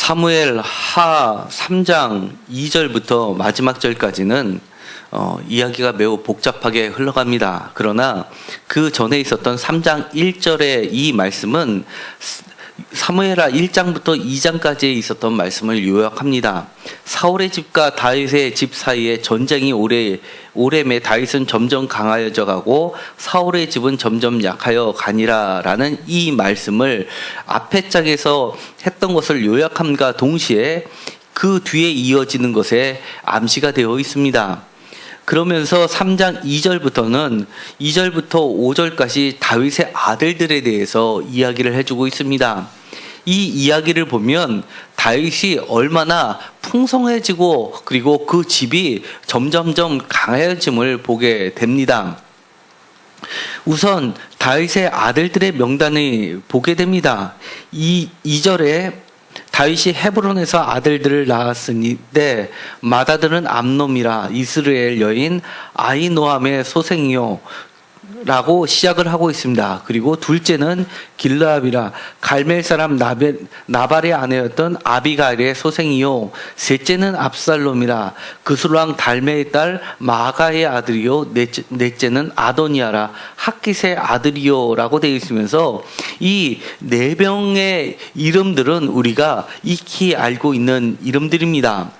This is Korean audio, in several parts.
사무엘 하 3장 2절부터 마지막 절까지는 이야기가 매우 복잡하게 흘러갑니다. 그러나 그 전에 있었던 3장 1절의 이 말씀은 사무엘하 1장부터 2장까지에 있었던 말씀을 요약합니다. 사울의 집과 다윗의 집 사이에 전쟁이 오래매 다윗은 점점 강하여져 가고 사울의 집은 점점 약하여 가니라라는 이 말씀을 앞에 장에서 했던 것을 요약함과 동시에 그 뒤에 이어지는 것에 암시가 되어 있습니다. 그러면서 3장 2절부터는 2절부터 5절까지 다윗의 아들들에 대해서 이야기를 해주고 있습니다. 이 이야기를 보면 다윗이 얼마나 풍성해지고 그리고 그 집이 점점점 강해짐을 보게 됩니다. 우선 다윗의 아들들의 명단을 보게 됩니다. 2절에 다윗이 헤브론에서 아들들을 낳았으니 맏아들은 암놈이라 이스라엘 여인 아히노함의 소생이요 라고 시작을 하고 있습니다. 그리고 둘째는 길르압이라 갈멜 사람 나발의 아내였던 아비가일의 소생이요, 셋째는 압살롬이라 그술왕 달메의 딸 마가의 아들이요, 넷째는 아도니아라 핫깃의 아들이요 라고 되어 있으면서 이 네 명의 이름들은 우리가 익히 알고 있는 이름들입니다.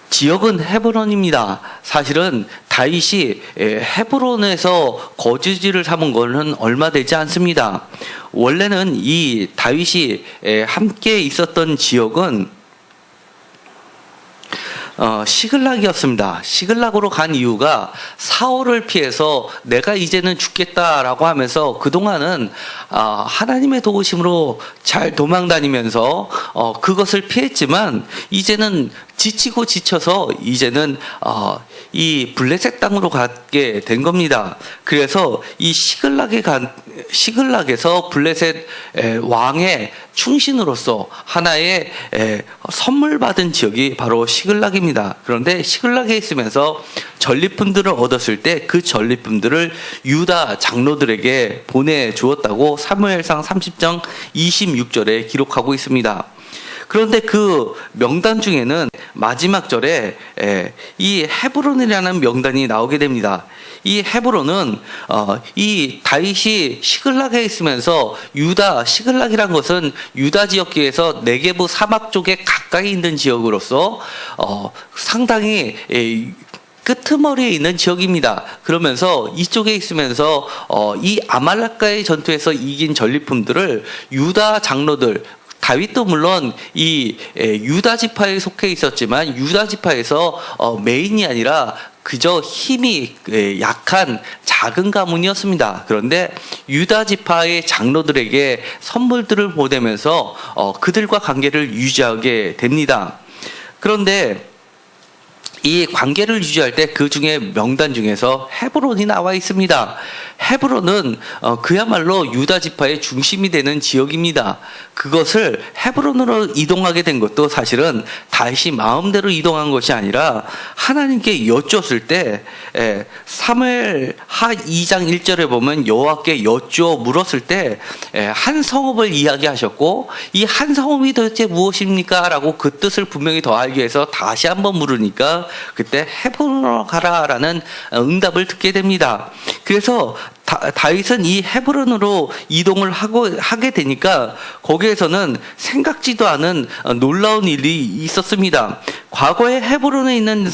지역은 헤브론입니다. 사실은 다윗이 헤브론에서 거주지를 삼은 것은 얼마 되지 않습니다. 원래는 이 다윗이 함께 있었던 지역은 시글락이었습니다. 시글락으로 간 이유가 사울을 피해서 내가 이제는 죽겠다라고 하면서 그동안은 하나님의 도우심으로 잘 도망다니면서 그것을 피했지만 이제는 지치고 지쳐서 이제는 이 블레셋 땅으로 가게 된 겁니다. 그래서 이 시글락에서 블레셋 왕의 충신으로서 하나의 선물 받은 지역이 바로 시글락입니다. 그런데 시글락에 있으면서 전리품들을 얻었을 때 그 전리품들을 유다 장로들에게 보내주었다고 사무엘상 30장 26절에 기록하고 있습니다. 그런데 그 명단 중에는 마지막 절에 이 헤브론이라는 명단이 나오게 됩니다. 이 헤브론은 이 다윗이 시글락에 있으면서 시글락이란 것은 유다 지역계에서 네게부 사막 쪽에 가까이 있는 지역으로서 상당히 끄트머리에 있는 지역입니다. 그러면서 이쪽에 있으면서 이 아말렉과의 전투에서 이긴 전리품들을 유다 장로들, 다윗도 물론 이 유다 지파에 속해 있었지만 유다 지파에서 메인이 아니라 그저 힘이 약한 작은 가문이었습니다. 그런데 유다 지파의 장로들에게 선물들을 보내면서 그들과 관계를 유지하게 됩니다. 그런데 이 관계를 유지할 때 그 중에 명단 중에서 헤브론이 나와 있습니다. 헤브론은 그야말로 유다 지파의 중심이 되는 지역입니다. 그것을 헤브론으로 이동하게 된 것도 사실은 다윗이 마음대로 이동한 것이 아니라 하나님께 여쭈었을 때 사무엘 하 2장 1절에 보면 여호와께 여쭈어 물었을 때 한 성읍을 이야기하셨고 이 한 성읍이 도대체 무엇입니까? 라고 그 뜻을 분명히 더 알기 위해서 다시 한번 물으니까 그때 헤브론으로 가라라는 응답을 듣게 됩니다. 그래서 다윗은 이 헤브론으로 이동을 하게 되니까 거기에서는 생각지도 않은 놀라운 일이 있었습니다. 과거에 헤브론에 있는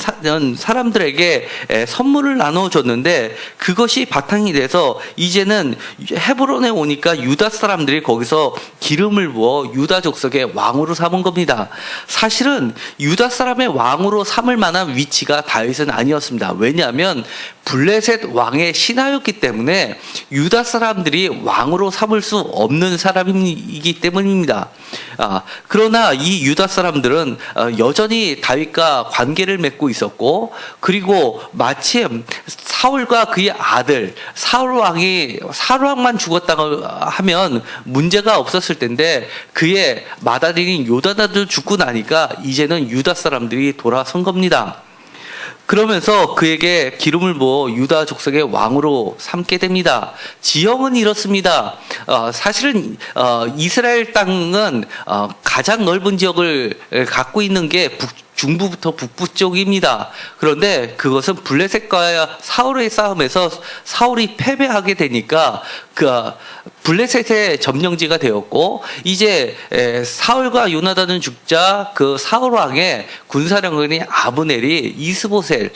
사람들에게 선물을 나눠줬는데 그것이 바탕이 돼서 이제는 헤브론에 오니까 유다 사람들이 거기서 기름을 부어 유다 족속의 왕으로 삼은 겁니다. 사실은 유다 사람의 왕으로 삼을 만한 위치가 다윗은 아니었습니다. 왜냐하면 블레셋 왕의 신하였기 때문에 유다 사람들이 왕으로 삼을 수 없는 사람이기 때문입니다. 그러나 이 유다 사람들은 여전히 다윗과 관계를 맺고 있었고, 그리고 마침 사울과 그의 아들 사울 왕만 죽었다고 하면 문제가 없었을 텐데 그의 맏아들인 요나단도 죽고 나니까 이제는 유다 사람들이 돌아선 겁니다. 그러면서 그에게 기름을 부어 유다 족속의 왕으로 삼게 됩니다. 지형은 이렇습니다. 사실은 이스라엘 땅은 가장 넓은 지역을 갖고 있는 게 중부부터 북부 쪽입니다. 그런데 그것은 블레셋과 사울의 싸움에서 사울이 패배하게 되니까 그 블레셋의 점령지가 되었고, 이제 사울과 요나단은 죽자 그 사울 왕의 군사령관이 아브넬이 이스보셀,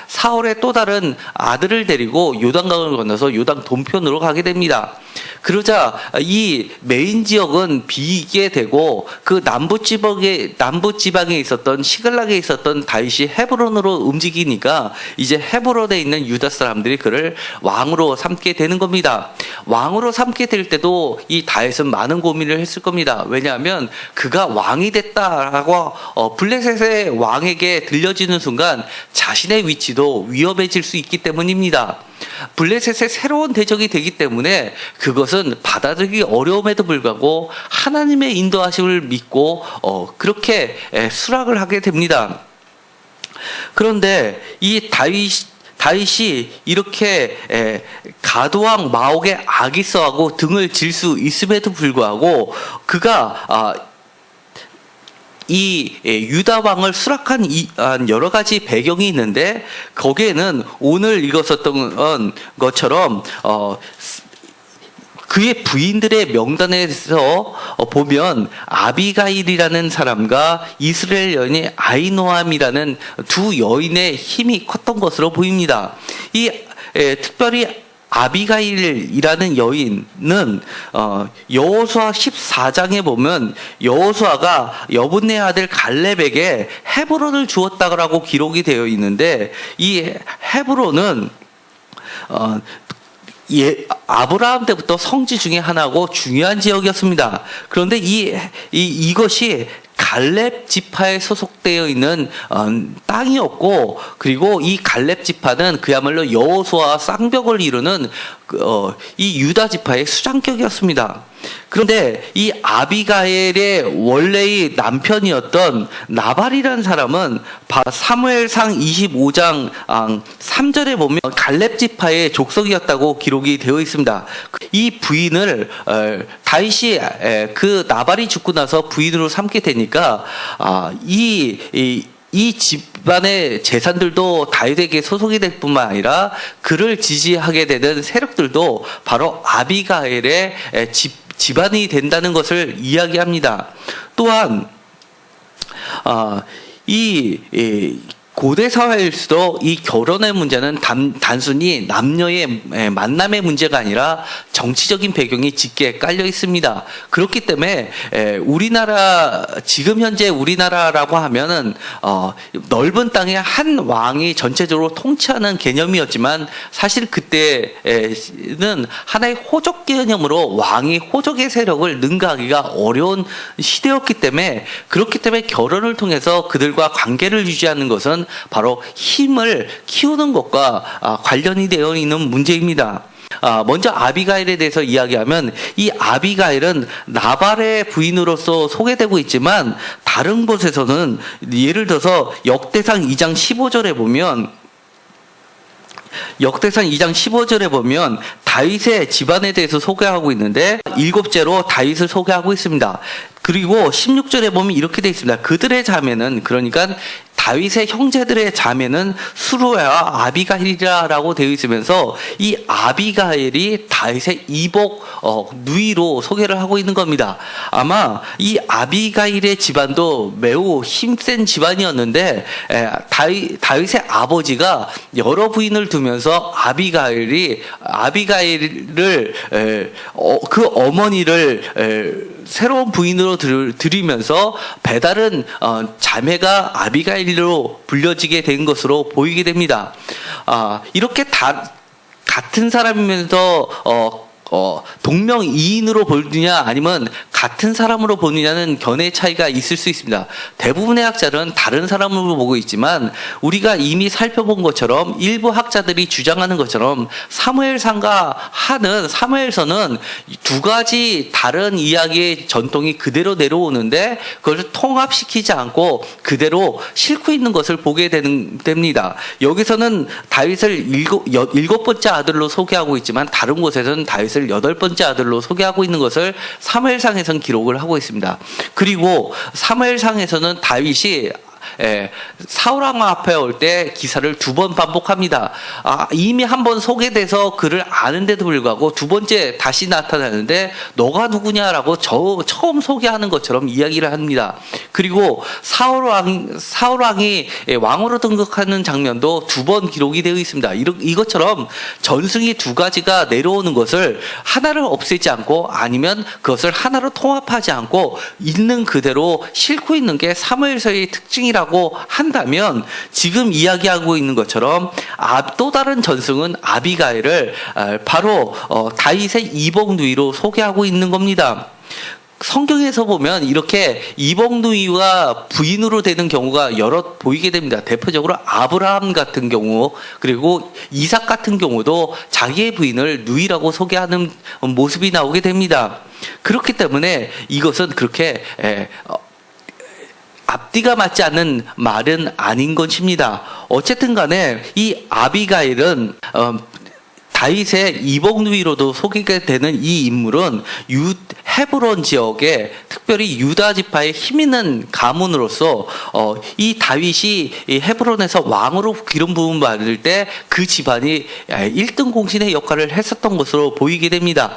사울의 또 다른 아들을 데리고 요단강을 건너서 요단 동편으로 가게 됩니다. 그러자 이 메인 지역은 비게 되고, 그 남부 지방에 있었던 시글락에 있었던 다윗이 헤브론으로 움직이니까 이제 헤브론에 있는 유다 사람들이 그를 왕으로 삼게 되는 겁니다. 왕으로 삼게 될 때도 이 다윗은 많은 고민을 했을 겁니다. 왜냐하면 그가 왕이 됐다라고 블레셋의 왕에게 들려지는 순간 자신의 위치도 위험해질 수 있기 때문입니다. 블레셋의 새로운 대적이 되기 때문에 그것은 받아들이기 어려움에도 불구하고 하나님의 인도하심을 믿고 그렇게 수락을 하게 됩니다. 그런데 이 다윗이 이렇게 가드왕 마옥의 아기서하고 등을 질 수 있음에도 불구하고 그가 이 유다 왕을 수락한 여러 가지 배경이 있는데, 거기에는 오늘 읽었었던 것처럼 그의 부인들의 명단에서 보면 아비가일이라는 사람과 이스라엘 여인의 아히노암이라는 두 여인의 힘이 컸던 것으로 보입니다. 특별히 아비가일이라는 여인은 여호수아 14장에 보면 여호수아가 여분네 아들 갈렙에게 헤브론을 주었다고 기록이 되어 있는데, 이 헤브론은 아브라함 때부터 성지 중에 하나고 중요한 지역이었습니다. 그런데 이것이 갈렙 지파에 소속되어 있는 땅이었고, 그리고 이 갈렙 지파는 그야말로 여호수아와 쌍벽을 이루는 이 유다 지파의 수장격이었습니다. 그런데 이 아비가엘의 원래의 남편이었던 나발이라는 사람은 사무엘상 25장 3절에 보면 갈렙 지파의 족속이었다고 기록이 되어 있습니다. 이 부인을 다윗이 그 나발이 죽고 나서 부인으로 삼게 되니까 이 집안의 재산들도 다윗에게 소속이 될 뿐만 아니라 그를 지지하게 되는 세력들도 바로 아비가엘의 집안이 된다는 것을 이야기합니다. 또한 고대 사회일수록 이 결혼의 문제는 단순히 남녀의 만남의 문제가 아니라 정치적인 배경이 짙게 깔려 있습니다. 그렇기 때문에 지금 현재 우리나라라고 하면은 넓은 땅에 한 왕이 전체적으로 통치하는 개념이었지만, 사실 그때는 하나의 호족 개념으로 왕이 호족의 세력을 능가하기가 어려운 시대였기 때문에, 그렇기 때문에 결혼을 통해서 그들과 관계를 유지하는 것은 바로 힘을 키우는 것과 관련이 되어 있는 문제입니다. 먼저 아비가일에 대해서 이야기하면, 이 아비가일은 나발의 부인으로서 소개되고 있지만, 다른 곳에서는 예를 들어서 역대상 2장 15절에 보면 다윗의 집안에 대해서 소개하고 있는데, 7제로 다윗을 소개하고 있습니다. 그리고 16절에 보면 이렇게 되어 있습니다. 그들의 자매는, 그러니까 다윗의 형제들의 자매는 수루와 아비가일이라고 되어 있으면서, 이 아비가일이 다윗의 이복 누이로 소개를 하고 있는 겁니다. 아마 이 아비가일의 집안도 매우 힘센 집안이었는데, 다윗의 아버지가 여러 부인을 두면서 아비가일을 그 어머니를 새로운 부인으로 들이면서 배다른 자매가 아비가일로 불려지게 된 것으로 보이게 됩니다. 이렇게 같은 사람이면서 동명이인으로 보느냐 아니면 같은 사람으로 보느냐는 견해의 차이가 있을 수 있습니다. 대부분의 학자는 다른 사람으로 보고 있지만, 우리가 이미 살펴본 것처럼 일부 학자들이 주장하는 것처럼 사무엘서는 두 가지 다른 이야기의 전통이 그대로 내려오는데 그것을 통합시키지 않고 그대로 싣고 있는 것을 보게 됩니다. 여기서는 다윗을 일곱 번째 아들로 소개하고 있지만, 다른 곳에서는 다윗을 다윗을 8번째 아들로 소개하고 있는 것을 사무엘상에서는 기록을 하고 있습니다. 그리고 사무엘상에서는 다윗이 사울 왕 앞에 올 때 기사를 2번 반복합니다. 이미 한 번 소개돼서 그를 아는데도 불구하고 2번째 다시 나타나는데 너가 누구냐라고 처음 소개하는 것처럼 이야기를 합니다. 그리고 사울 왕이 왕으로 등극하는 장면도 2번 기록이 되어 있습니다. 이것처럼 전승이 2가지가 내려오는 것을 하나를 없애지 않고 아니면 그것을 하나로 통합하지 않고 있는 그대로 싣고 있는 게 사무엘서의 특징이라고 한다면 지금 이야기하고 있는 것처럼 또 다른 전승은 아비가일을 바로 다윗의 이복 누이로 소개하고 있는 겁니다. 성경에서 보면 이렇게 이복 누이가 부인으로 되는 경우가 여럿 보이게 됩니다. 대표적으로 아브라함 같은 경우, 그리고 이삭 같은 경우도 자기의 부인을 누이라고 소개하는 모습이 나오게 됩니다. 그렇기 때문에 이것은 그렇게 앞뒤가 맞지 않는 말은 아닌 것입니다. 어쨌든 간에 이 아비가일은 다윗의 이복 누이로도 소개가 되는 이 인물은 헤브론 지역에 특별히 유다 지파의 힘 있는 가문으로서 이 다윗이 이 헤브론에서 왕으로 기름 부음 받을 때 그 집안이 1등 공신의 역할을 했었던 것으로 보이게 됩니다.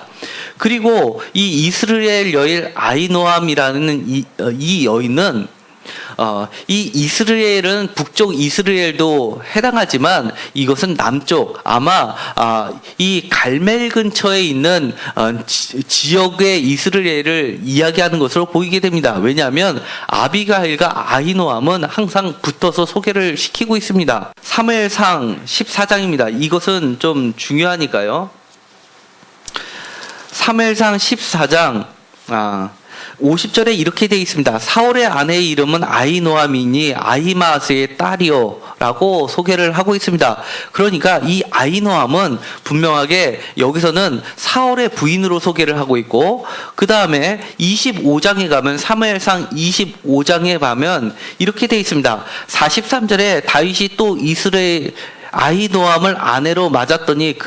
그리고 이 이스라엘 여인 아히노암이라는 이 여인은 이 이스라엘은 북쪽 이스라엘도 해당하지만 이것은 남쪽 아마 이 갈멜 근처에 있는 지역의 이스라엘을 이야기하는 것으로 보이게 됩니다. 왜냐하면 아비가일과 아히노암은 항상 붙어서 소개를 시키고 있습니다. 사무엘상 14장입니다. 이것은 좀 중요하니까요. 사무엘상 14장 50절에 이렇게 되어 있습니다. 사울의 아내의 이름은 아히노암이니 아히마스의 딸이요 라고 소개를 하고 있습니다. 그러니까 이 아히노암은 분명하게 여기서는 사울의 부인으로 소개를 하고 있고, 그 다음에 25장에 가면 사무엘상 25장에 가면 이렇게 되어 있습니다. 43절에 다윗이 또 이스라엘 아히노암을 아내로 맞았더니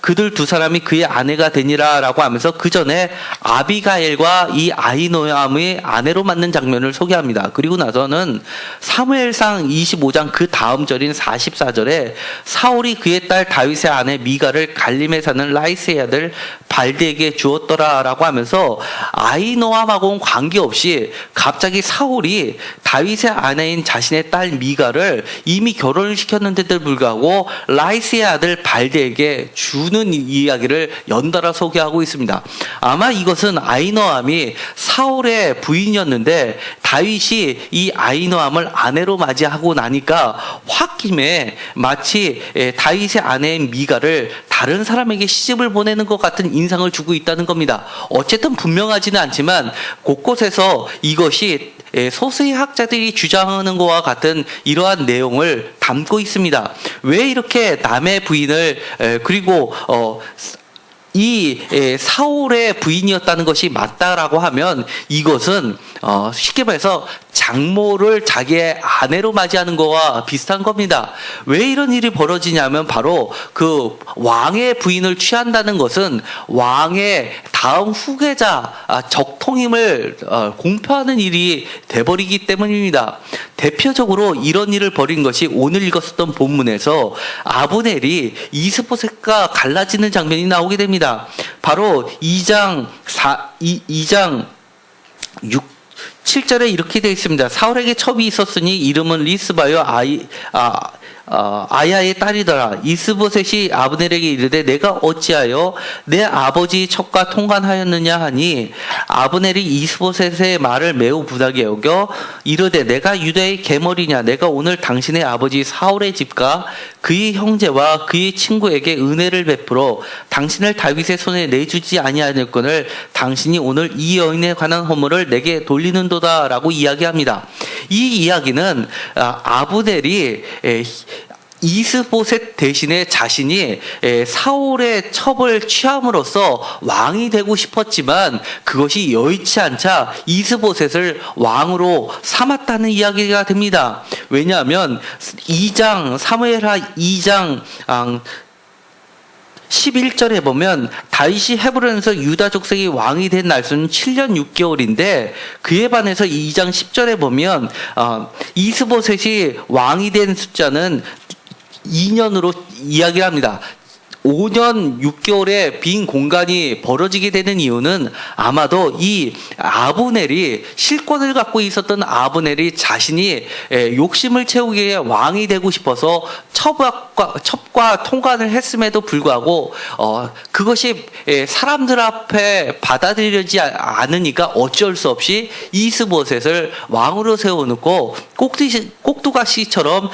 그들 2사람이 그의 아내가 되니라 라고 하면서 그 전에 아비가일과 이 아히노암의 아내로 맞는 장면을 소개합니다. 그리고 나서는 사무엘상 25장 그 다음 절인 44절에 사울이 그의 딸 다윗의 아내 미가를 갈림에 사는 라이스의 아들 발드에게 주었더라 라고 하면서 아히노암하고는 관계없이 갑자기 사울이 다윗의 아내인 자신의 딸 미가를 이미 결혼을 시켰는데도 불구하고 라이스의 아들 발드에게 주는 이야기를 연달아 소개하고 있습니다. 아마 이것은 아히노암이 사울의 부인이었는데 다윗이 이 아히노암을 아내로 맞이하고 나니까 홧김에 마치 다윗의 아내인 미가를 다른 사람에게 시집을 보내는 것 같은 인상을 주고 있다는 겁니다. 어쨌든 분명하지는 않지만 곳곳에서 이것이 소수의 학자들이 주장하는 것과 같은 이러한 내용을 담고 있습니다. 왜 이렇게 남의 부인을 그리고 이 사울의 부인이었다는 것이 맞다라고 하면 이것은 쉽게 말해서 장모를 자기의 아내로 맞이하는 거와 비슷한 겁니다. 왜 이런 일이 벌어지냐면 바로 그 왕의 부인을 취한다는 것은 왕의 다음 후계자 적통임을 공표하는 일이 돼버리기 때문입니다. 대표적으로 이런 일을 벌인 것이 오늘 읽었었던 본문에서 아브넬이 이스보셋과 갈라지는 장면이 나오게 됩니다. 바로 2장 7절에 이렇게 되어 있습니다. 사울에게 첩이 있었으니 이름은 리스바요 아야의 딸이더라. 이스보셋이 아브넬에게 이르되 내가 어찌하여 내 아버지 첩과 통관하였느냐 하니 아브넬이 이스보셋의 말을 매우 부당히 여겨 이르되 내가 유다의 계머리냐. 내가 오늘 당신의 아버지 사울의 집과 그의 형제와 그의 친구에게 은혜를 베풀어 당신을 다윗의 손에 내주지 아니하였거늘 당신이 오늘 이 여인에 관한 허물을 내게 돌리는도다 라고 이야기합니다. 이 이야기는 아브넬이 이스보셋 대신에 자신이 사울의 첩을 취함으로써 왕이 되고 싶었지만 그것이 여의치 않자 이스보셋을 왕으로 삼았다는 이야기가 됩니다. 왜냐하면 사무엘하 2장 11절에 보면 다윗이 헤브론에서 유다 족속이 왕이 된 날수는 7년 6개월인데 그에 반해서 2장 10절에 보면 이스보셋이 왕이 된 숫자는 2년으로 이야기를 합니다. 5년 6개월의 빈 공간이 벌어지게 되는 이유는 아마도 이 아브넬이 실권을 갖고 있었던 아브넬이 자신이 욕심을 채우기 위해 왕이 되고 싶어서 첩과 통관을 했음에도 불구하고 그것이 사람들 앞에 받아들여지지 않으니까 어쩔 수 없이 이스보셋을 왕으로 세워놓고 꼭두가시처럼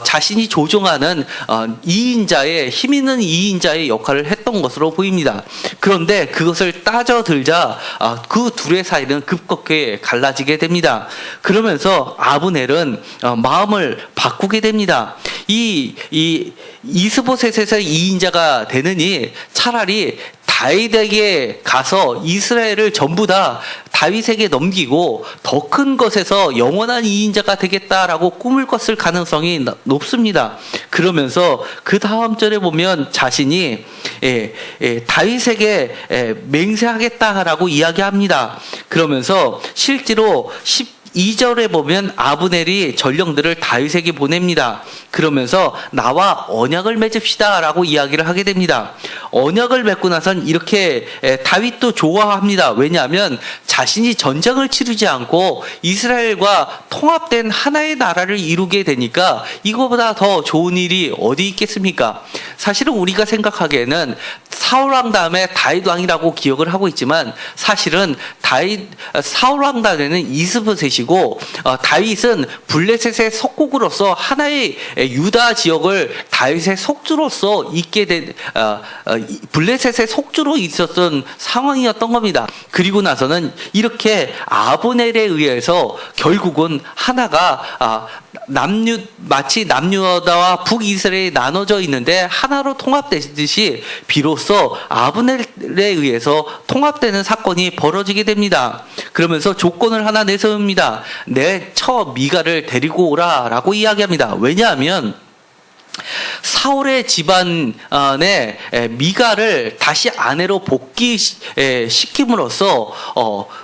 자신이 조종하는 2인자의 힘 있는 2인자의 역할을 했던 것으로 보입니다. 그런데 그것을 따져들자 그 둘의 사이는 급격히 갈라지게 됩니다. 그러면서 아브넬은 마음을 바꾸게 됩니다. 이 이스보셋에서 2인자가 되느니 차라리 다윗에게 가서 이스라엘을 전부 다 다윗에게 넘기고 더 큰 것에서 영원한 2인자가 되겠다라고 꿈을 꿨을 가능성이 높습니다. 그러면서 그 다음 절에 보면 자신이 다윗에게 맹세하겠다라고 이야기합니다. 그러면서 실제로 12절에 보면 아브넬이 전령들을 다윗에게 보냅니다. 그러면서 나와 언약을 맺읍시다 라고 이야기를 하게 됩니다. 언약을 맺고 나선 이렇게 다윗도 좋아합니다. 왜냐하면 자신이 전쟁을 치르지 않고 이스라엘과 통합된 하나의 나라를 이루게 되니까 이거보다 더 좋은 일이 어디 있겠습니까? 사실은 우리가 생각하기에는 사울왕 다음에 다윗왕이라고 기억을 하고 있지만 사실은 사울왕 다음에는 이스보셋이고 다윗은 블레셋의 속국으로서 하나의 유다 지역을 다윗의 속주로서 있게 된 블레셋의 속주로 있었던 상황이었던 겁니다. 그리고 나서는 이렇게 아브넬에 의해서 결국은 하나가 마치 남유다와 북이스라엘이 나눠져 있는데 하나로 통합되듯이 비로소 아브넬에 의해서 통합되는 사건이 벌어지게 됩니다. 그러면서 조건을 하나 내세웁니다. 내 처 미가를 데리고 오라라고 이야기합니다. 왜냐하면 사울의 집안에 미가를 다시 아내로 복귀시킴으로써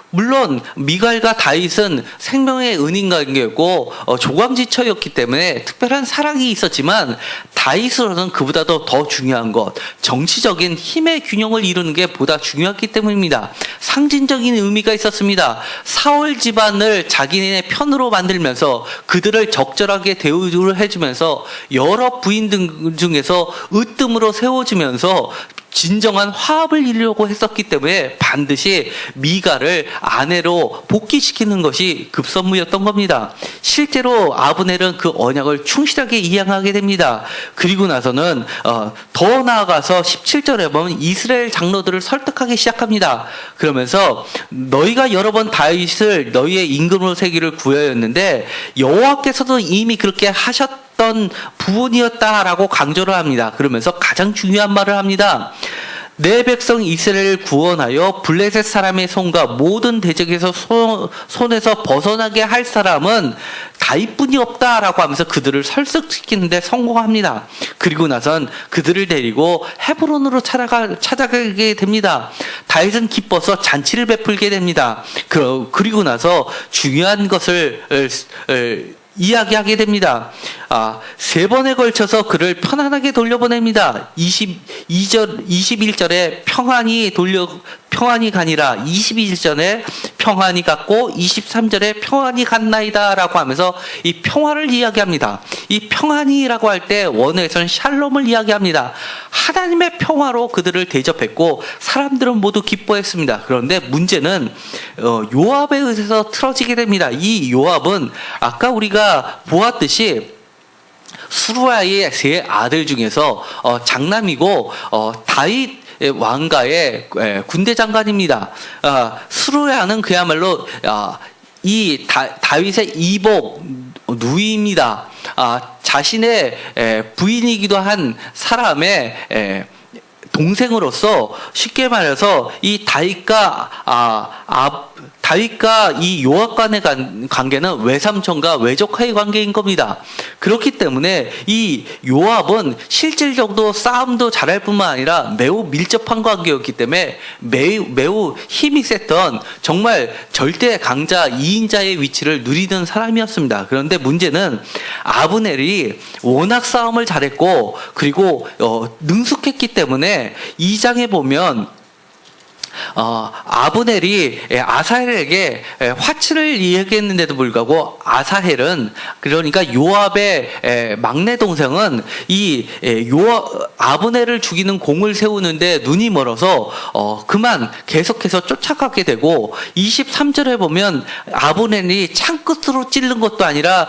물론 미갈과 다윗은 생명의 은인관계였고 조광지처였기 때문에 특별한 사랑이 있었지만 다윗으로는 그보다도 더 중요한 것 정치적인 힘의 균형을 이루는 게 보다 중요했기 때문입니다. 상징적인 의미가 있었습니다. 사울 집안을 자기네 편으로 만들면서 그들을 적절하게 대우를 해주면서 여러 부인들 중에서 으뜸으로 세워주면서 진정한 화합을 이루려고 했었기 때문에 반드시 미가를 아내로 복귀시키는 것이 급선무였던 겁니다. 실제로 아브넬은 그 언약을 충실하게 이행하게 됩니다. 그리고 나서는 더 나아가서 17절에 보면 이스라엘 장로들을 설득하기 시작합니다. 그러면서 너희가 여러 번 다윗을 너희의 임금으로 세기를 구하였는데 여호와께서도 이미 그렇게 하셨던 부분이었다라고 강조를 합니다. 그러면서 가장 중요한 말을 합니다. 내 백성 이스라엘을 구원하여 블레셋 사람의 손과 모든 대적에서 손에서 벗어나게 할 사람은 다윗뿐이 없다라고 하면서 그들을 설득시키는데 성공합니다. 그리고 나선 그들을 데리고 헤브론으로 찾아가게 됩니다. 다윗은 기뻐서 잔치를 베풀게 됩니다. 그리고 나서 중요한 것을 이야기하게 됩니다. 3번에 걸쳐서 그를 편안하게 돌려보냅니다. 21절에 평안이 가니라 22절에 평안이 갔고 23절에 평안이 갔나이다 라고 하면서 이 평화를 이야기합니다. 이 평안이라고 할 때 원어에서는 샬롬을 이야기합니다. 하나님의 평화로 그들을 대접했고 사람들은 모두 기뻐했습니다. 그런데 문제는 요압에 의해서 틀어지게 됩니다. 이 요압은 아까 우리가 보았듯이 수루야의 3 아들 중에서 장남이고 다윗 왕가의 군대 장관입니다. 수루야는 그야말로 이 다윗의 이복 누이입니다. 자신의 부인이기도 한 사람의 동생으로서 쉽게 말해서 이 다윗과 이 요압 간의 관계는 외삼촌과 외조카의 관계인 겁니다. 그렇기 때문에 이 요압은 실질적으로 싸움도 잘할 뿐만 아니라 매우 밀접한 관계였기 때문에 매우 힘이 셌던 정말 절대 강자 2인자의 위치를 누리던 사람이었습니다. 그런데 문제는 아브넬이 워낙 싸움을 잘했고 그리고 능숙했기 때문에 2장에 보면 아브넬이 아사헬에게 화치를 이야기했는데도 불구하고 아사헬은 그러니까 요압의 막내 동생은 아브넬을 죽이는 공을 세우는데 눈이 멀어서 그만 계속해서 쫓아가게 되고 23절에 보면 아브넬이 창 끝으로 찔른 것도 아니라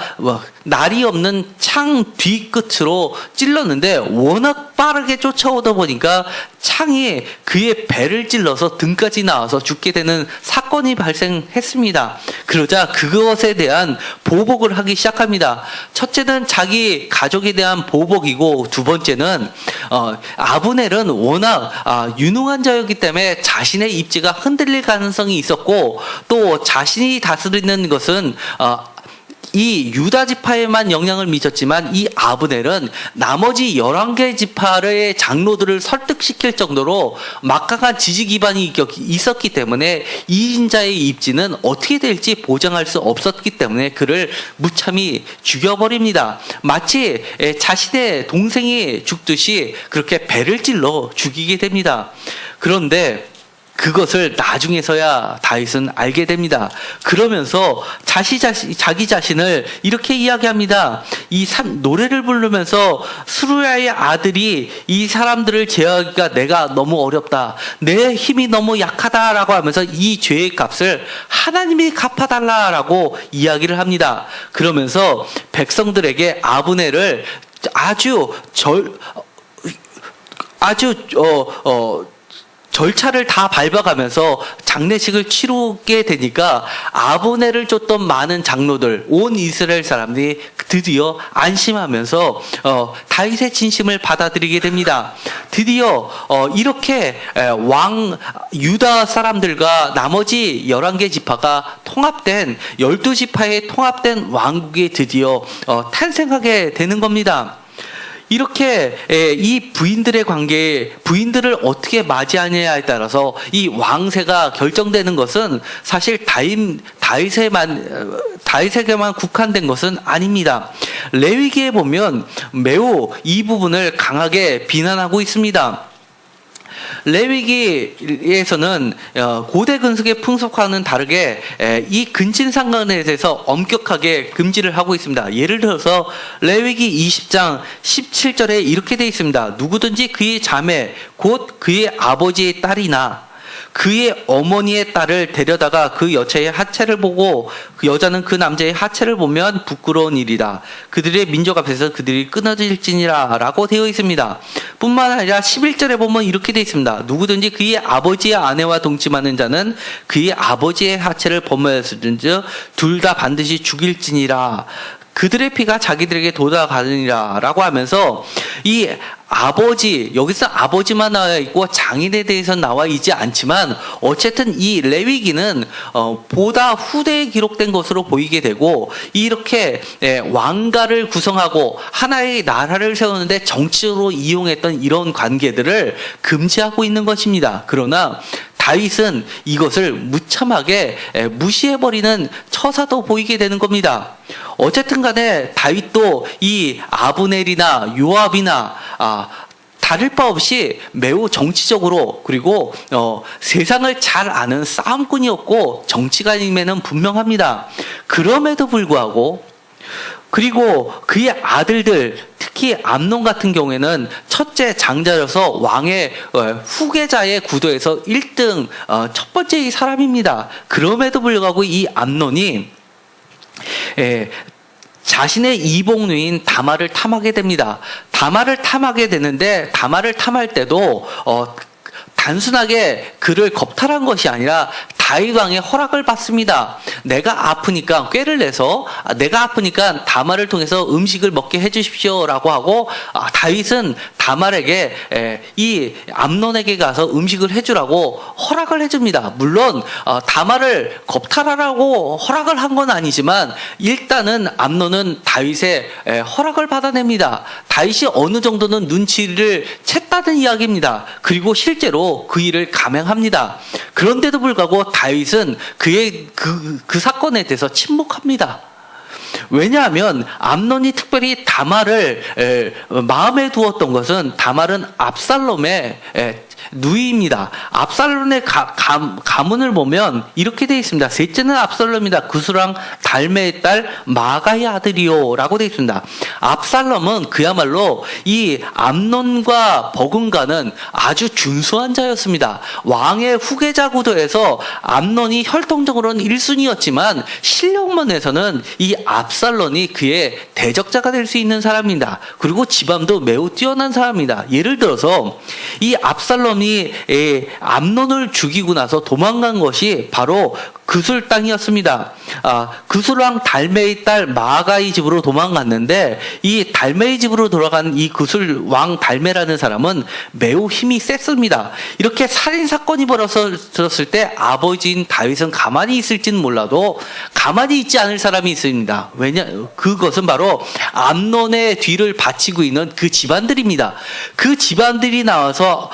날이 없는 창 뒤끝으로 찔렀는데 워낙 빠르게 쫓아오다 보니까 창이 그의 배를 찔러서 등까지 나와서 죽게 되는 사건이 발생했습니다. 그러자 그것에 대한 보복을 하기 시작합니다. 첫째는 자기 가족에 대한 보복이고 두 번째는 아브넬은 워낙 유능한 자였기 때문에 자신의 입지가 흔들릴 가능성이 있었고 또 자신이 다스리는 것은 이 유다 지파에만 영향을 미쳤지만 이 아브넬은 나머지 11개 지파의 장로들을 설득시킬 정도로 막강한 지지 기반이 있었기 때문에 2인자의 입지는 어떻게 될지 보장할 수 없었기 때문에 그를 무참히 죽여버립니다. 마치 자신의 동생이 죽듯이 그렇게 배를 찔러 죽이게 됩니다. 그런데 그것을 나중에서야 다윗은 알게 됩니다. 그러면서 자기 자신을 이렇게 이야기합니다. 노래를 부르면서 수루야의 아들이 이 사람들을 제어하기가 내가 너무 어렵다. 내 힘이 너무 약하다라고 하면서 이 죄의 값을 하나님이 갚아달라라고 이야기를 합니다. 그러면서 백성들에게 아브넬을 절차를 다 밟아가면서 장례식을 치르게 되니까 아브넬을 쫓던 많은 장로들, 온 이스라엘 사람들이 드디어 안심하면서 다윗의 진심을 받아들이게 됩니다. 드디어 이렇게 유다 사람들과 나머지 11개 지파가 통합된 12지파의 통합된 왕국이 드디어 탄생하게 되는 겁니다. 이렇게 이 부인들의 관계에 부인들을 어떻게 맞이하느냐에 따라서 이 왕세가 결정되는 것은 사실 다윗에게만 국한된 것은 아닙니다. 레위기에 보면 매우 이 부분을 강하게 비난하고 있습니다. 레위기에서는 고대 근속의 풍속과는 다르게 이 근친상간에 대해서 엄격하게 금지를 하고 있습니다. 예를 들어서 레위기 20장 17절에 이렇게 되어 있습니다. 누구든지 그의 자매 곧 그의 아버지의 딸이나 그의 어머니의 딸을 데려다가 그 여자의 하체를 보고 그 여자는 그 남자의 하체를 보면 부끄러운 일이다. 그들의 민족 앞에서 그들이 끊어질지니라 라고 되어 있습니다. 뿐만 아니라 11절에 보면 이렇게 되어 있습니다. 누구든지 그의 아버지의 아내와 동침하는 자는 그의 아버지의 하체를 범하였을진즉 둘 다 반드시 죽일지니라. 그들의 피가 자기들에게 도달하느니라 라고 하면서 이 아버지, 여기서 아버지만 나와 있고 장인에 대해서는 나와 있지 않지만 어쨌든 이 레위기는 보다 후대에 기록된 것으로 보이게 되고 이렇게 왕가를 구성하고 하나의 나라를 세우는데 정치적으로 이용했던 이런 관계들을 금지하고 있는 것입니다. 그러나 다윗은 이것을 무참하게 무시해버리는 처사도 보이게 되는 겁니다. 어쨌든 간에 다윗도 이 아브넬이나 요압이나 다를 바 없이 매우 정치적으로 그리고 세상을 잘 아는 싸움꾼이었고 정치가임에는 분명합니다. 그럼에도 불구하고 그리고 그의 아들들 특히 암논 같은 경우에는 첫째 장자여서 왕의 후계자의 구도에서 1등 첫 번째 사람입니다. 그럼에도 불구하고 이 암논이 자신의 이복누인 다말을 탐하게 됩니다. 다말을 탐하게 되는데 다말을 탐할 때도 단순하게 그를 겁탈한 것이 아니라 다윗 왕의 허락을 받습니다. 내가 아프니까 꾀를 내서 내가 아프니까 다말을 통해서 음식을 먹게 해주십시오라고 하고 다윗은 다말에게 이 암논에게 가서 음식을 해주라고 허락을 해줍니다. 물론 다말을 겁탈하라고 허락을 한 건 아니지만 일단은 암논은 다윗의 허락을 받아냅니다. 다윗이 어느 정도는 눈치를 챘다는 이야기입니다. 그리고 실제로 그 일을 감행합니다. 그런데도 불구하고 다윗은 그의 그 사건에 대해서 침묵합니다. 왜냐하면 암논이 특별히 다말을 마음에 두었던 것은 다말은 압살롬의 누이입니다. 압살롬의 가문을 보면 이렇게 되어 있습니다. 셋째는 압살롬이다. 구스랑 달메의 딸 마가의 아들이요 라고 되어 있습니다. 압살롬은 그야말로 이 암논과 버금가는 아주 준수한 자였습니다. 왕의 후계자 구도에서 암논이 혈통적으로는 1순위였지만 실력면에서는 이 압살롬이 그의 대적자가 될 수 있는 사람입니다. 그리고 지밤도 매우 뛰어난 사람입니다. 예를 들어서 이 압살롬이 암논을 죽이고 나서 도망간 것이 바로 그술 땅이었습니다. 그술 왕 달메의 딸 마가의 집으로 도망갔는데 이 달메의 집으로 돌아간 이 그술 왕 달메라는 사람은 매우 힘이 셌습니다. 이렇게 살인 사건이 벌어졌을 때 아버지인 다윗은 가만히 있을지는 몰라도 가만히 있지 않을 사람이 있습니다. 그것은 바로 암논의 뒤를 바치고 있는 그 집안들입니다. 그 집안들이 나와서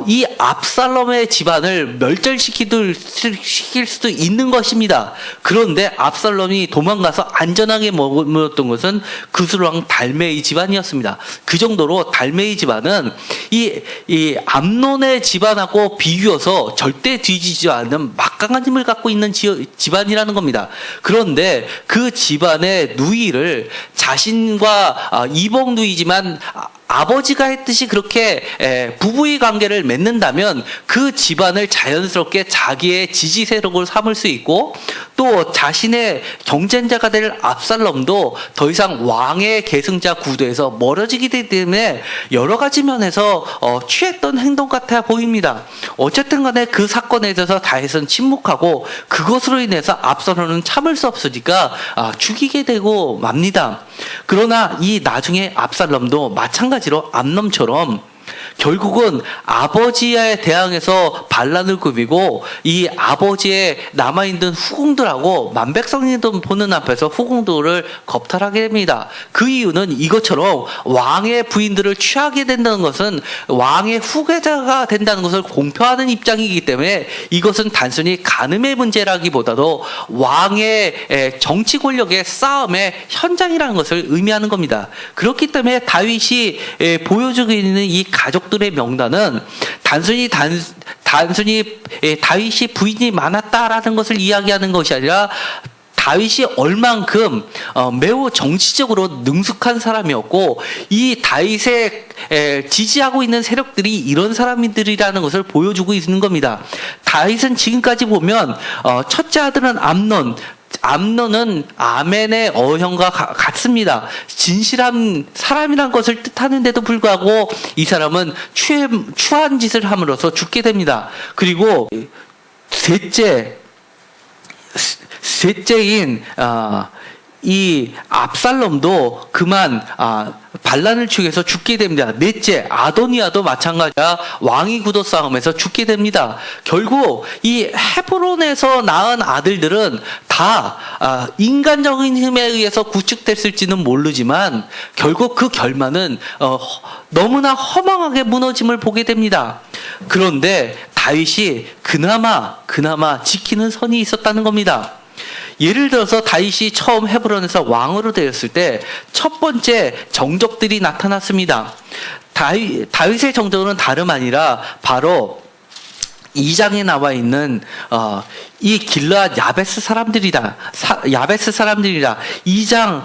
이 압살롬의 집안을 멸절시킬 수도 있는 것입니다. 그런데 압살롬이 도망가서 안전하게 머물렀던 것은 그술 왕 달메의 집안이었습니다. 그 정도로 달메의 집안은 이 암논의 집안하고 비교해서 절대 뒤지지 않는 막강한 힘을 갖고 있는 집안이라는 겁니다. 그런데 그 집안의 누이를 자신과 이복 누이지만 아버지가 했듯이 그렇게 부부의 관계를 맺는다면 그 집안을 자연스럽게 자기의 지지 세력을 삼을 수 있고 또 자신의 경쟁자가 될 압살롬도 더 이상 왕의 계승자 구도에서 멀어지게 되기 때문에 여러 가지 면에서 취했던 행동 같아 보입니다. 어쨌든 간에 그 사건에 대해서 다윗은 침묵하고 그것으로 인해서 압살롬은 참을 수 없으니까 죽이게 되고 맙니다. 그러나 이 나중에 압살롬도 마찬가지로 암논처럼 결국은 아버지에 대항해서 반란을 꾸미고 이 아버지의 남아있는 후궁들하고 만백성이던 보는 앞에서 후궁들을 겁탈하게 됩니다. 그 이유는 이것처럼 왕의 부인들을 취하게 된다는 것은 왕의 후계자가 된다는 것을 공표하는 입장이기 때문에 이것은 단순히 간음의 문제라기보다도 왕의 정치 권력의 싸움의 현장이라는 것을 의미하는 겁니다. 그렇기 때문에 다윗이 보여주고 있는 이 가족들의 명단은 단순히 다윗이 부인이 많았다라는 것을 이야기하는 것이 아니라 다윗이 얼만큼 매우 정치적으로 능숙한 사람이었고 이 다윗의 지지하고 있는 세력들이 이런 사람들이라는 것을 보여주고 있는 겁니다. 다윗은 지금까지 보면 첫째 아들은 암논은 아멘의 어형과 같습니다. 진실한 사람이란 것을 뜻하는데도 불구하고 이 사람은 추한 짓을 함으로써 죽게 됩니다. 그리고 셋째인 이 압살롬도 그만 반란을 축해서 죽게 됩니다. 넷째 아도니아도 마찬가지야 왕위 구도 싸움에서 죽게 됩니다. 결국 이 헤브론에서 낳은 아들들은 다 인간적인 힘에 의해서 구축됐을지는 모르지만 결국 그 결말은 너무나 허망하게 무너짐을 보게 됩니다. 그런데 다윗이 그나마 지키는 선이 있었다는 겁니다. 예를 들어서 다윗이 처음 헤브론에서 왕으로 되었을 때 첫 번째 정적들이 나타났습니다. 다윗의 정적은 다름 아니라 바로 2장에 나와 있는 이 길르앗 야베스 사람들이다. 2장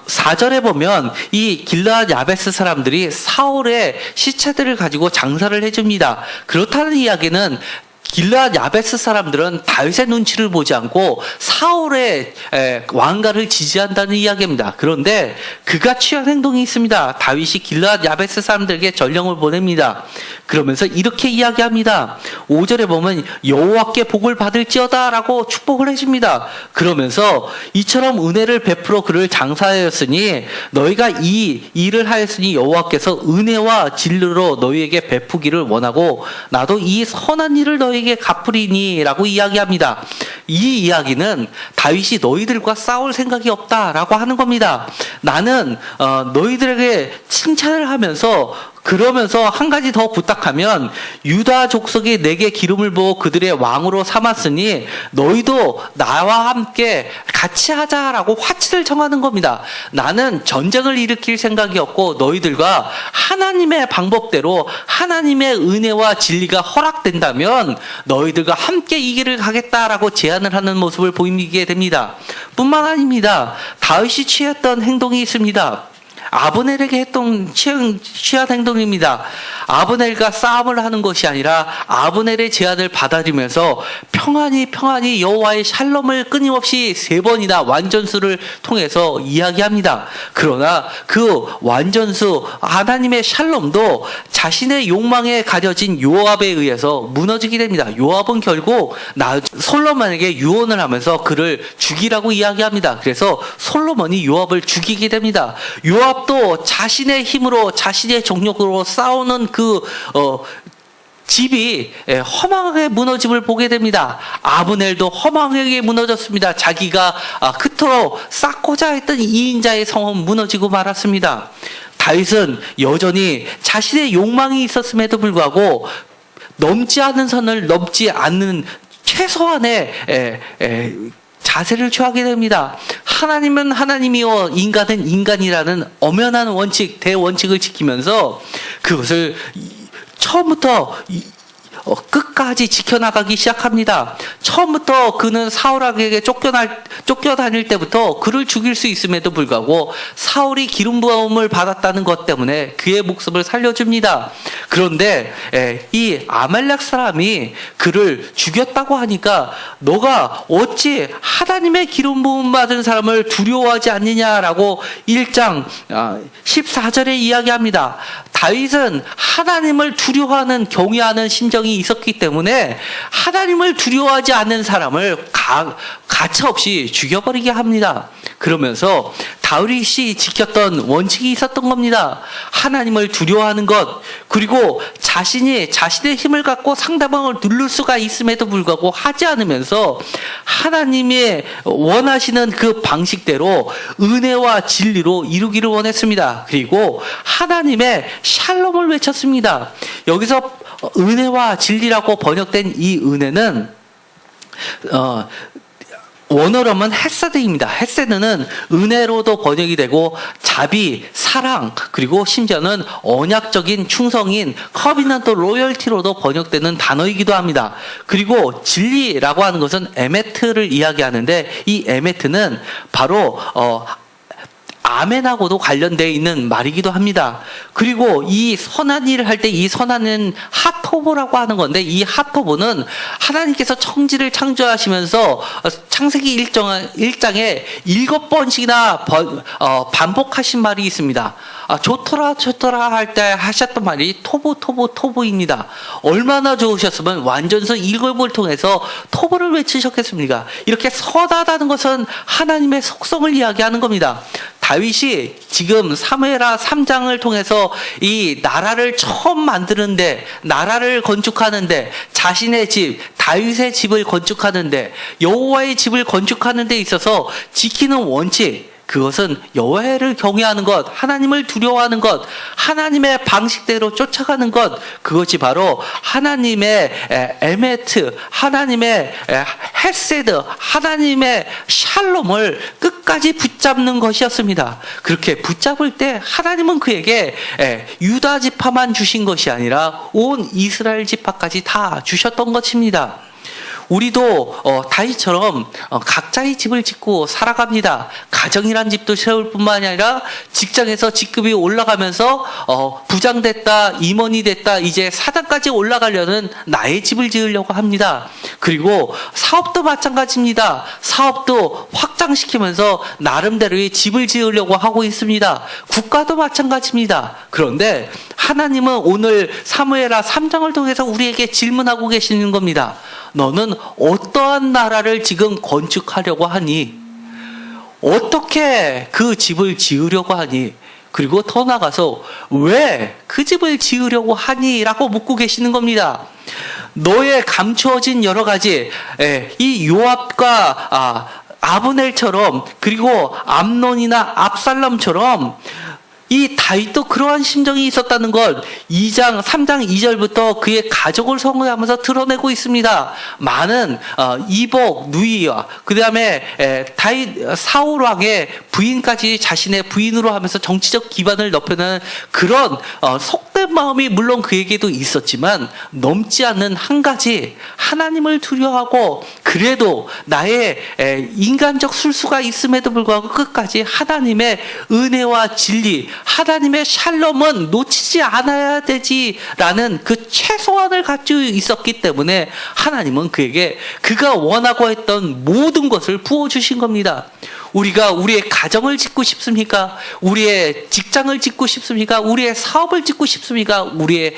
4절에 보면 이 길르앗 야베스 사람들이 사울의 시체들을 가지고 장사를 해줍니다. 그렇다는 이야기는 길르앗 야베스 사람들은 다윗의 눈치를 보지 않고 사울의 왕가를 지지한다는 이야기입니다. 그런데 그가 취한 행동이 있습니다. 다윗이 길르앗 야베스 사람들에게 전령을 보냅니다. 그러면서 이렇게 이야기합니다. 5절에 보면 여호와께 복을 받을지어다 라고 축복을 해줍니다. 그러면서 이처럼 은혜를 베풀어 그를 장사하였으니 너희가 이 일을 하였으니 여호와께서 은혜와 진리로 너희에게 베푸기를 원하고 나도 이 선한 일을 너희에게 갚으리니 라고 이야기합니다. 이 이야기는 다윗이 너희들과 싸울 생각이 없다라고 하는 겁니다. 나는 너희들에게 칭찬을 하면서 그러면서 한 가지 더 부탁하면 유다 족속이 내게 기름을 부어 그들의 왕으로 삼았으니 너희도 나와 함께 같이 하자라고 화치를 정하는 겁니다. 나는 전쟁을 일으킬 생각이 없고 너희들과 하나님의 방법대로 하나님의 은혜와 진리가 허락된다면 너희들과 함께 이 길을 가겠다라고 제안을 하는 모습을 보이게 됩니다. 뿐만 아닙니다. 다윗이 취했던 행동이 있습니다. 아브넬에게 했던 취한 행동입니다. 아브넬과 싸움을 하는 것이 아니라 아브넬의 제안을 받아들이면서 평안히 여호와의 샬롬을 끊임없이 3번이나 완전수를 통해서 이야기합니다. 그러나 그 완전수 하나님의 샬롬도 자신의 욕망에 가려진 요압에 의해서 무너지게 됩니다. 요압은 결국 솔로몬에게 유언을 하면서 그를 죽이라고 이야기합니다. 그래서 솔로몬이 요압을 죽이게 됩니다. 요압도 자신의 힘으로 자신의 정력으로 싸우는 그 집이 허망하게 무너짐을 보게 됩니다. 아브넬도 허망하게 무너졌습니다. 자기가 그토록 쌓고자 했던 2인자의 성은 무너지고 말았습니다. 다윗은 여전히 자신의 욕망이 있었음에도 불구하고 넘지 않은 선을 넘지 않는 최소한의 자세를 취하게 됩니다. 하나님은 하나님이요 인간은 인간이라는 엄연한 원칙, 대원칙을 지키면서 그것을 처음부터 끝까지 지켜나가기 시작합니다. 처음부터 그는 사울에게 쫓겨다닐 때부터 그를 죽일 수 있음에도 불구하고 사울이 기름 부음을 받았다는 것 때문에 그의 목숨을 살려줍니다. 그런데 이 아말렉 사람이 그를 죽였다고 하니까 너가 어찌 하나님의 기름 부음 받은 사람을 두려워하지 않느냐라고 1장 14절에 이야기합니다. 다윗은 하나님을 두려워하는 경외하는 심정이 있었기 때문에 하나님을 두려워하지 않는 사람을 가차없이 죽여버리게 합니다. 그러면서 다윗이 지켰던 원칙이 있었던 겁니다. 하나님을 두려워하는 것, 그리고 자신이 자신의 힘을 갖고 상대방을 누를 수가 있음에도 불구하고 하지 않으면서 하나님의 원하시는 그 방식대로 은혜와 진리로 이루기를 원했습니다. 그리고 하나님의 샬롬을 외쳤습니다. 여기서 은혜와 진리라고 번역된 이 은혜는 원어로는 헤세드입니다. 헤세드는 은혜로도 번역이 되고 자비, 사랑, 그리고 심지어는 언약적인 충성인 커비넌트 로열티로도 번역되는 단어이기도 합니다. 그리고 진리라고 하는 것은 에메트를 이야기하는데 이 에메트는 바로 아멘하고도 관련되어 있는 말이기도 합니다. 그리고 이 선한 일을 할 때 이 선한은 핫토브라고 하는 건데 이 핫토브는 하나님께서 천지를 창조하시면서 창세기 1장에 7번씩이나 반복하신 말이 있습니다. 좋더라 할 때 하셨던 말이 토브입니다. 얼마나 좋으셨으면 완전서 7을 통해서 토브를 외치셨겠습니까? 이렇게 선하다는 것은 하나님의 속성을 이야기하는 겁니다. 다윗이 지금 사무엘하 3장을 통해서 이 나라를 처음 만드는데, 나라를 건축하는데, 자신의 집, 다윗의 집을 건축하는데, 여호와의 집을 건축하는 데 있어서 지키는 원칙, 그것은 여호와를 경외하는 것, 하나님을 두려워하는 것, 하나님의 방식대로 쫓아가는 것, 그것이 바로 하나님의 에메트, 하나님의 헤세드, 하나님의 샬롬을 끝까지 붙잡는 것이었습니다. 그렇게 붙잡을 때 하나님은 그에게 유다 지파만 주신 것이 아니라 온 이스라엘 지파까지 다 주셨던 것입니다. 우리도 다윗처럼 각자의 집을 짓고 살아갑니다. 가정이란 집도 세울 뿐만이 아니라 직장에서 직급이 올라가면서 부장 임원이 됐다, 이제 사장까지 올라가려는 나의 집을 지으려고 합니다. 그리고 사업도 마찬가지입니다. 사업도 확장시키면서 나름대로의 집을 지으려고 하고 있습니다. 국가도 마찬가지입니다. 그런데 하나님은 오늘 사무엘하 3장을 통해서 우리에게 질문하고 계시는 겁니다. 너는 어떠한 나라를 지금 건축하려고 하니? 어떻게 그 집을 지으려고 하니? 그리고 더 나아가서 왜 그 집을 지으려고 하니? 라고 묻고 계시는 겁니다. 너의 감추어진 여러 가지, 이 요압과 아브넬처럼, 그리고 암논이나 압살롬처럼 이 다윗도 그러한 심정이 있었다는 걸 3장 2절부터 그의 가족을 성호하면서 드러내고 있습니다. 많은 이복, 누이와 그 다음에 다윗 사울 왕의 부인까지 자신의 부인으로 하면서 정치적 기반을 넓혀내는 그런 속된 마음이 물론 그에게도 있었지만 넘지 않는 한 가지, 하나님을 두려워하고 그래도 나의 인간적 술수가 있음에도 불구하고 끝까지 하나님의 은혜와 진리, 하나님의 샬롬은 놓치지 않아야 되지라는 그 최소한을 가지고 있었기 때문에 하나님은 그에게 그가 원하고 했던 모든 것을 부어주신 겁니다. 우리가 우리의 가정을 짓고 싶습니까? 우리의 직장을 짓고 싶습니까? 우리의 사업을 짓고 싶습니까? 우리의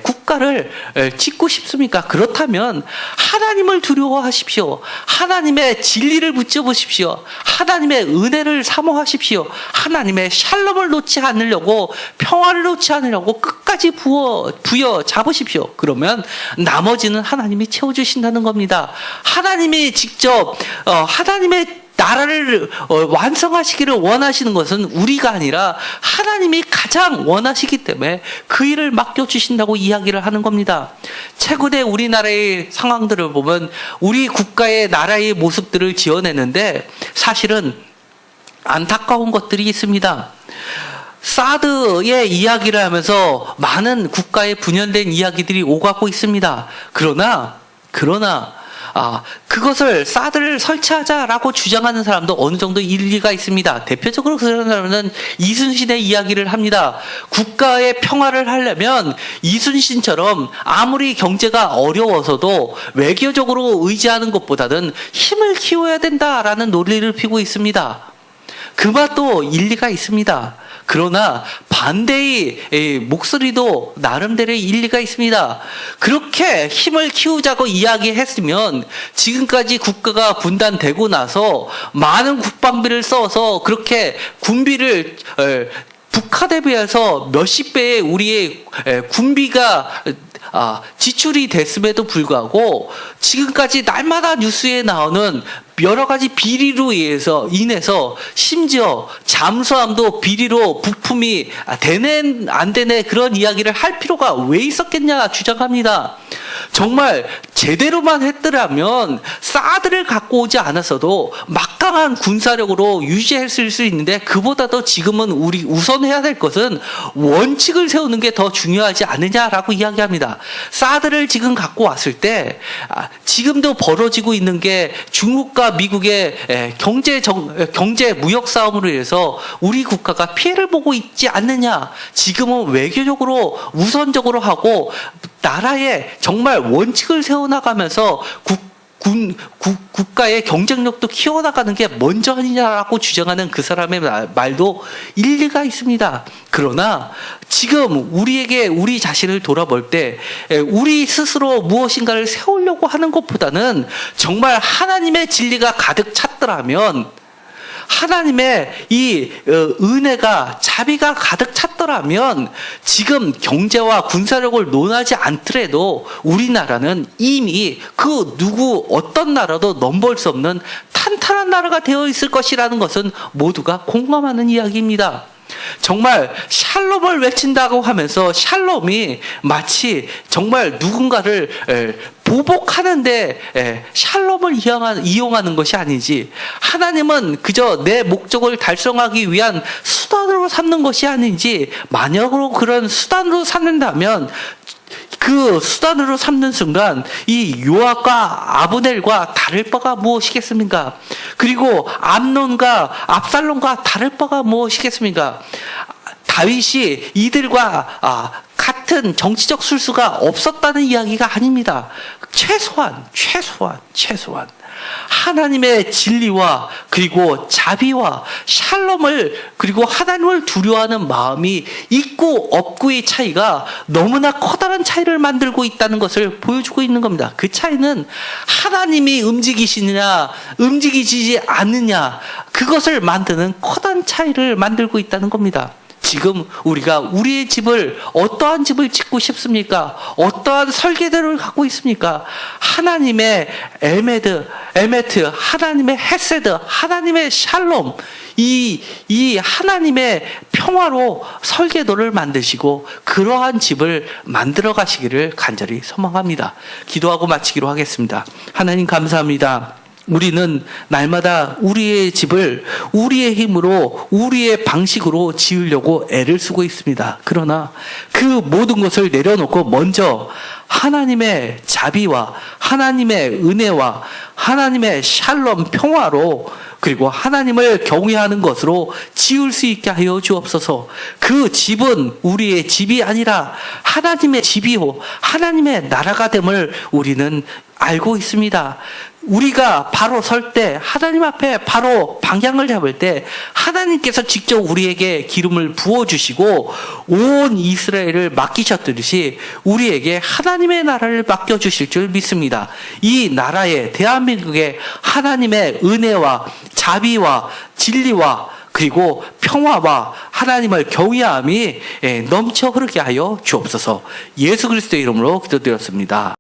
국가를 짓고 싶습니까? 그렇다면 하나님을 두려워하십시오. 하나님의 진리를 붙여보십시오. 하나님의 은혜를 사모하십시오. 하나님의 샬롬을 놓지 않으려고, 평화를 놓지 않으려고 끝까지 부여 잡으십시오. 그러면 나머지는 하나님이 채워주신다는 겁니다. 하나님이 직접 하나님의 나라를 완성하시기를 원하시는 것은 우리가 아니라 하나님이 가장 원하시기 때문에 그 일을 맡겨주신다고 이야기를 하는 겁니다. 최근에 우리나라의 상황들을 보면 우리 국가의 나라의 모습들을 지어내는데 사실은 안타까운 것들이 있습니다. 사드의 이야기를 하면서 많은 국가에 분열된 이야기들이 오가고 있습니다. 그러나 그것을 사드를 설치하자라고 주장하는 사람도 어느 정도 일리가 있습니다. 대표적으로 그런 사람은 이순신의 이야기를 합니다. 국가의 평화를 하려면 이순신처럼 아무리 경제가 어려워서도 외교적으로 의지하는 것보다는 힘을 키워야 된다라는 논리를 펴고 있습니다. 그 말도 일리가 있습니다. 그러나 반대의 목소리도 나름대로의 일리가 있습니다. 그렇게 힘을 키우자고 이야기했으면 지금까지 국가가 분단되고 나서 많은 국방비를 써서 그렇게 군비를 북한에 비해서 몇십 배의 우리의 군비가 지출이 됐음에도 불구하고 지금까지 날마다 뉴스에 나오는 여러 가지 비리로 인해서 심지어 잠수함도 비리로 부품이 되네 안 되네 그런 이야기를 할 필요가 왜 있었겠냐 주장합니다. 정말 제대로만 했더라면 사드를 갖고 오지 않았어도 막강한 군사력으로 유지했을 수 있는데 그보다도 지금은 우리 우선 해야 될 것은 원칙을 세우는 게 더 중요하지 않느냐라고 이야기합니다. 사드를 지금 갖고 왔을 때 지금도 벌어지고 있는 게 중국과 미국의 경제 무역 싸움으로 인해서 우리 국가가 피해를 보고 있지 않느냐. 지금은 외교적으로 우선적으로 하고 나라의 정말 원칙을 세워나가면서 국가의 경쟁력도 키워나가는 게 먼저 아니냐라고 주장하는 그 사람의 말도 일리가 있습니다. 그러나 지금 우리 자신을 돌아볼 때 우리 스스로 무엇인가를 세우려고 하는 것보다는 정말 하나님의 진리가 가득 찼더라면 하나님의 이 은혜가 자비가 가득 찼더라면 지금 경제와 군사력을 논하지 않더라도 우리나라는 이미 그 어떤 나라도 넘볼 수 없는 탄탄한 나라가 되어 있을 것이라는 것은 모두가 공감하는 이야기입니다. 정말 샬롬을 외친다고 하면서 샬롬이 마치 정말 누군가를 보복하는데 샬롬을 이용하는 것이 아니지, 하나님은 그저 내 목적을 달성하기 위한 수단으로 삼는 것이 아닌지, 만약으로 그런 수단으로 삼는다면 그 수단으로 삼는 순간 이 요압과 아브넬과 다를 바가 무엇이겠습니까? 그리고 암논과 압살롬과 다를 바가 무엇이겠습니까? 다윗이 이들과 같은 정치적 술수가 없었다는 이야기가 아닙니다. 최소한 하나님의 진리와 그리고 자비와 샬롬을 그리고 하나님을 두려워하는 마음이 있고 없고의 차이가 너무나 커다란 차이를 만들고 있다는 것을 보여주고 있는 겁니다. 그 차이는 하나님이 움직이시느냐 움직이지 않느냐 그것을 만드는 커다란 차이를 만들고 있다는 겁니다. 지금 우리가 우리의 집을 어떠한 집을 짓고 싶습니까? 어떠한 설계도를 갖고 있습니까? 하나님의 에메트, 하나님의 헤세드, 하나님의 샬롬, 이 하나님의 평화로 설계도를 만드시고 그러한 집을 만들어 가시기를 간절히 소망합니다. 기도하고 마치기로 하겠습니다. 하나님 감사합니다. 우리는 날마다 우리의 집을 우리의 힘으로 우리의 방식으로 지으려고 애를 쓰고 있습니다. 그러나 그 모든 것을 내려놓고 먼저 하나님의 자비와 하나님의 은혜와 하나님의 샬롬 평화로 그리고 하나님을 경외하는 것으로 지을 수 있게 하여 주옵소서. 그 집은 우리의 집이 아니라 하나님의 집이요 하나님의 나라가 됨을 우리는 알고 있습니다. 우리가 바로 설 때 하나님 앞에 바로 방향을 잡을 때 하나님께서 직접 우리에게 기름을 부어주시고 온 이스라엘을 맡기셨듯이 우리에게 하나님의 나라를 맡겨주실 줄 믿습니다. 이 나라에 대한민국에 하나님의 은혜와 자비와 진리와 그리고 평화와 하나님을 경외함이 넘쳐 흐르게 하여 주옵소서. 예수 그리스도의 이름으로 기도드렸습니다.